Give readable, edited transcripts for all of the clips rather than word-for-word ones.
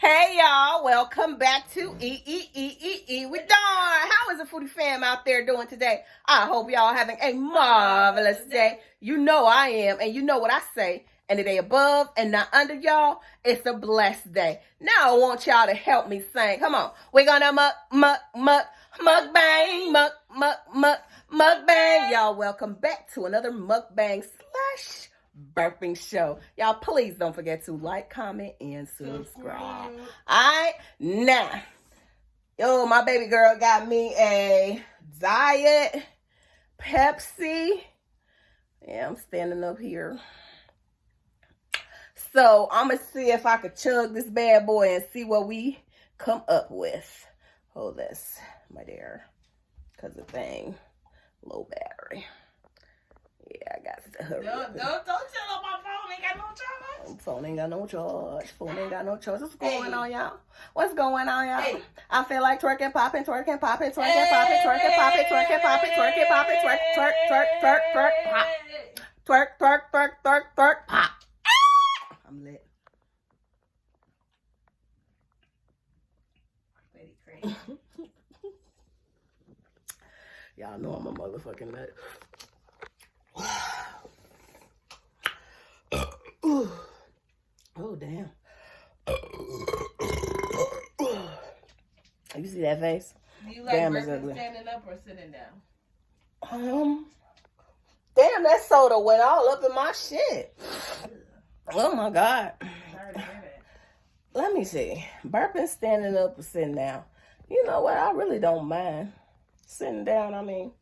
Hey y'all, welcome back to E with Dawn. How is the foodie fam out there doing today? I hope y'all having a marvelous day. You know I am, and you know what I say. And the day above and not under y'all, it's a blessed day. Now I want y'all to help me sing. Come on. We're gonna mukbang. Y'all welcome back to another mukbang slash burping show. Y'all, please don't forget to like, comment, and subscribe. Alright, now, my baby girl got me a diet Pepsi. Yeah, I'm standing up here. So I'm gonna see if I could chug this bad boy and see what we come up with. Hold this, my dear, because the thing, low battery. Yeah, I got to hurry. Don't chill on my phone. Ain't got no charge. Phone ain't got no charge. Phone ain't got no charge. What's going on, y'all? What's going on, y'all? Hey. I feel like twerking, popping, twerking, popping, twerking, popping, twerking, popping, twerking, popping, twerking, popping, twerk, twerk, twerk, twerk, twerk, pop. Twerk, twerk, twerk, twerk, twerk, pop. I'm lit. Pretty crazy. Y'all know I'm a motherfucking nut. Oh, damn. You see that face? Do you like burping standing up or sitting down? Damn, that soda went all up in my shit. Oh, my God. Sorry to hear that. Let me see. Burping standing up or sitting down. You know what? I really don't mind. Sitting down, I mean.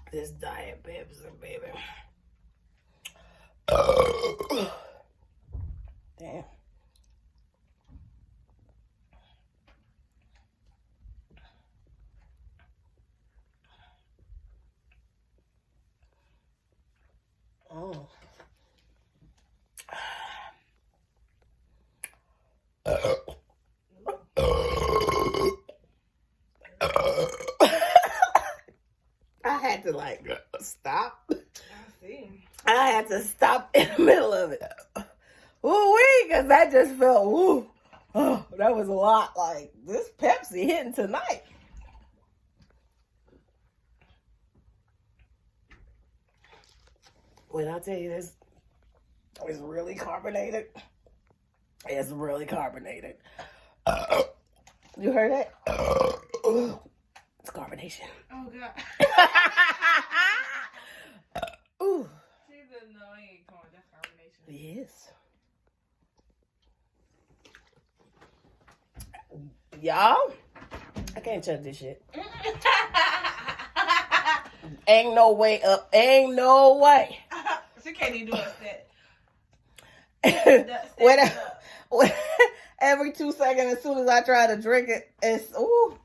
This diet Pepsi, baby. Damn. Oh. I had to stop. I see. I had to stop in the middle of it. Ooh-wee, because that just felt, ooh. Oh, that was a lot. Like, this Pepsi hitting tonight. When I tell you this, it's really carbonated. It's really carbonated. You heard it? It's carbonation. Oh, God. Ooh. She's annoying. Come on, that's carbonation. Yes. Y'all, I can't chug this shit. Ain't no way up. Ain't no way. She can't even do it. Every 2 seconds, as soon as I try to drink it, it's ooh.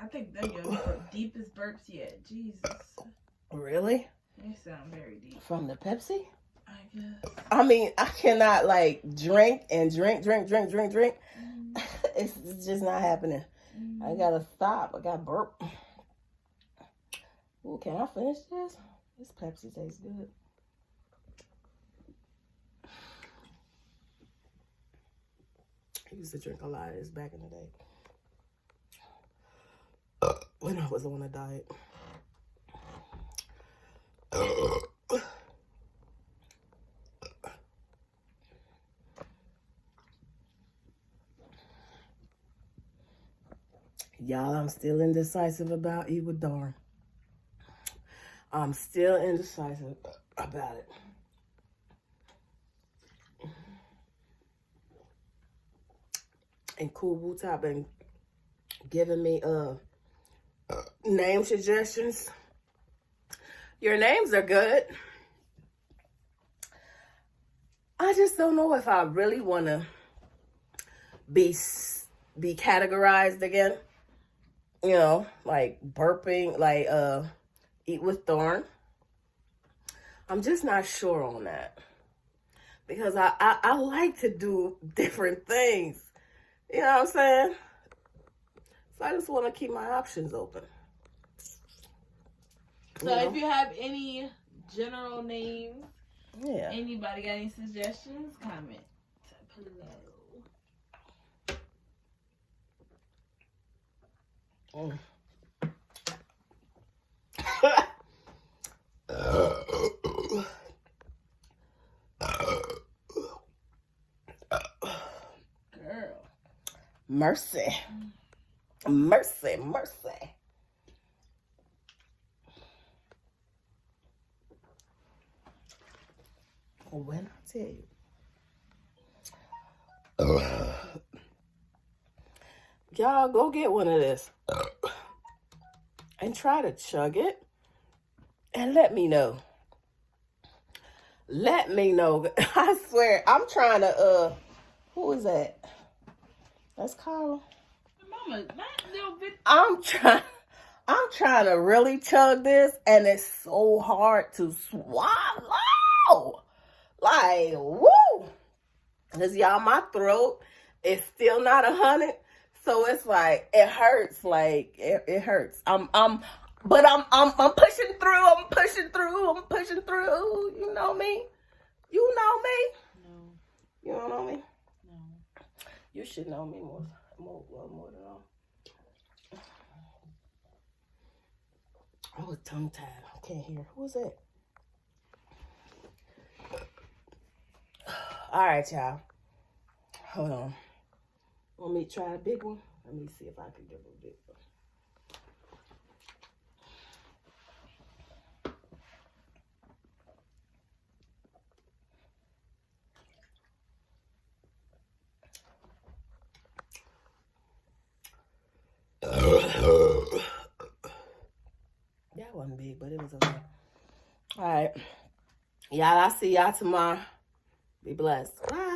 I think they're your deepest burps yet. Jesus. Really? They sound very deep. From the Pepsi? I guess. I mean, I cannot drink and drink. It's just not happening. I gotta stop. I gotta burp. Ooh, can I finish this? This Pepsi tastes good. I used to drink a lot of this back in the day. When I was on a diet. Y'all, I'm still indecisive about E with Dawn. I'm still indecisive about it. And Cool Boots have been giving me name suggestions. Your names are good. I just don't know if I really want to be categorized again. you know, like burping, like eat with Thorn. I'm just not sure on that. Because I like to do different things. You know what I'm saying? So I just want to keep my options open. So if you have any general names, yeah. Anybody got any suggestions? Comment below. Girl. Mercy. Mercy, mercy. When I tell you. Y'all go get one of this. And try to chug it. And let me know. Let me know. I swear, I'm trying to, who is that? That's Carla. Mama, that little bit. I'm trying to really chug this, and it's so hard to swallow. Like, woo! Cause y'all, my throat is still not 100, so it's like it hurts. Like it hurts. But I'm pushing through. I'm pushing through. You know me. You know me. No. You don't know me. No. You should know me more than all. I was tongue tied. I can't hear. Who is that? All right, y'all. Hold on. Want me to try a big one? Let me see if I can give a big one. That wasn't big, but it was okay. All right. Y'all, I'll see y'all tomorrow. Be blessed. Bye.